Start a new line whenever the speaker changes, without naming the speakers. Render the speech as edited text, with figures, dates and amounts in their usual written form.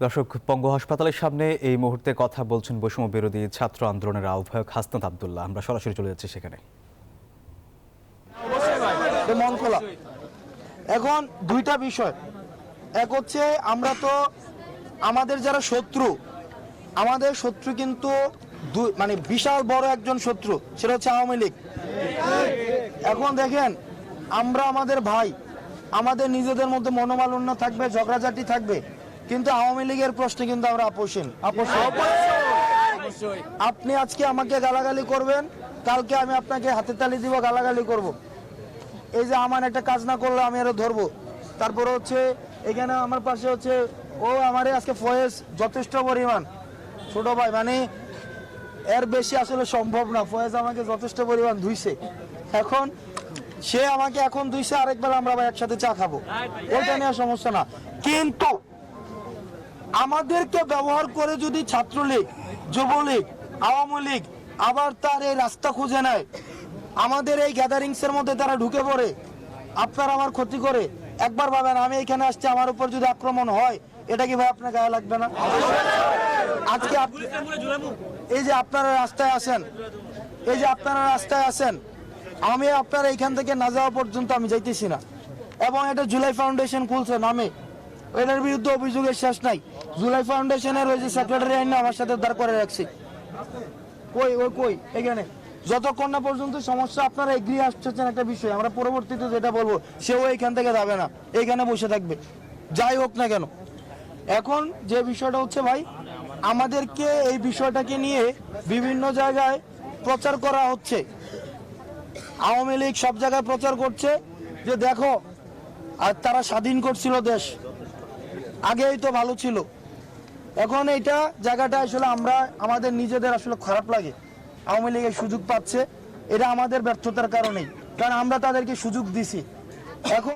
দর্শক, পঙ্গু হাসপাতালের সামনে এই মুহূর্তে কথা বলছেন বৈষম্য বিরোধী ছাত্র আন্দোলনের আহ্বায়ক হাসনাত আব্দুল্লাহ। আমরা সরাসরি চলে যাচ্ছি সেখানে।
মন খোলা। এখন দুইটা বিষয়, এক হচ্ছে আমরা তো আমাদের যারা শত্রু, আমাদের শত্রু কিন্তু মানে বিশাল বড় একজন শত্রু, সেটা হচ্ছে আওয়ামী লীগ। এখন দেখেন, আমরা আমাদের ভাই, আমাদের নিজেদের মধ্যে মনোমালিন্য থাকবে, ঝগড়াঝাটি থাকবে, কিন্তু আওয়ামী লীগের প্রশ্নে কিন্তু আমরা আপোষহীন। আপনি আজকে আমাকে গালাগালি করবেন, কালকে আমি আপনাকে হাতে তালি দিব, গালাগালি করব। এই যে আমার একটা কাজ না করলে আমি আরো ধরবো। তারপরে হচ্ছে এখানে আমার পাশে হচ্ছে ও আমারে আজকে ফয়েজ যথেষ্ট পরিমাণ ছোট ভাই, মানে এর বেশি আসলে সম্ভব না। ফয়েজ আমাকে যথেষ্ট পরিমাণ ধুইছে, এখন সে আমাকে এখন ধুইছে, আরেকবার আমরা একসাথে চা খাবো, ওইটা নিয়ে সমস্যা না। কিন্তু আমাদেরকে ব্যবহার করে যদি ছাত্রলীগ, যুবলীগ, আওয়ামী লীগ আবার তার এই রাস্তা খুঁজে নেয়, আমাদের এই গ্যাদারিংস এর মধ্যে তারা ঢুকে পড়ে, আপনার আমার ক্ষতি করে, একবার ভাবেন আমি এখানে আসছি, আমার উপর যদি আক্রমণ হয়, এটা কি ভাই আপনার গায়ে লাগবে না? আজকে এই যে আপনারা রাস্তায় আসেন, এই যে আপনারা রাস্তায় আসেন, আমি আপনারা এখান থেকে না যাওয়া পর্যন্ত আমি যাইতেছি না। এবং এটা জুলাই ফাউন্ডেশন খুলছে নামে, এটার বিরুদ্ধে অভিযোগের শেষ নাই। জুলাই ফাউন্ডেশনের ওই যে সেক্রেটারি আইন আমার সাথে দাঁড় করে রাখছি, কই এখানে যতক্ষণ না পর্যন্ত সমস্যা আপনারা এগ্রি আসছেন একটা বিষয়, আমরা পরবর্তীতে যেটা বলবো সেও এখান থেকে যাবে না, এইখানে বসে থাকবে, যাই হোক না কেন। এখন যে বিষয়টা হচ্ছে ভাই, আমাদেরকে এই বিষয়টাকে নিয়ে বিভিন্ন জায়গায় প্রচার করা হচ্ছে। আওয়ামী লীগ সব জায়গায় প্রচার করছে যে দেখো, আর তারা স্বাধীন করছিল দেশ, আগেই তো ভালো ছিল। এখন এইটা জায়গাটা আসলে আমরা আমাদের নিজেদের আসলে খারাপ লাগে, আওয়ামী লীগের সুযোগ পাচ্ছে, এটা আমাদের ব্যর্থতার কারণেই, কারণ আমরা তাদেরকে সুযোগ দিছি। এখন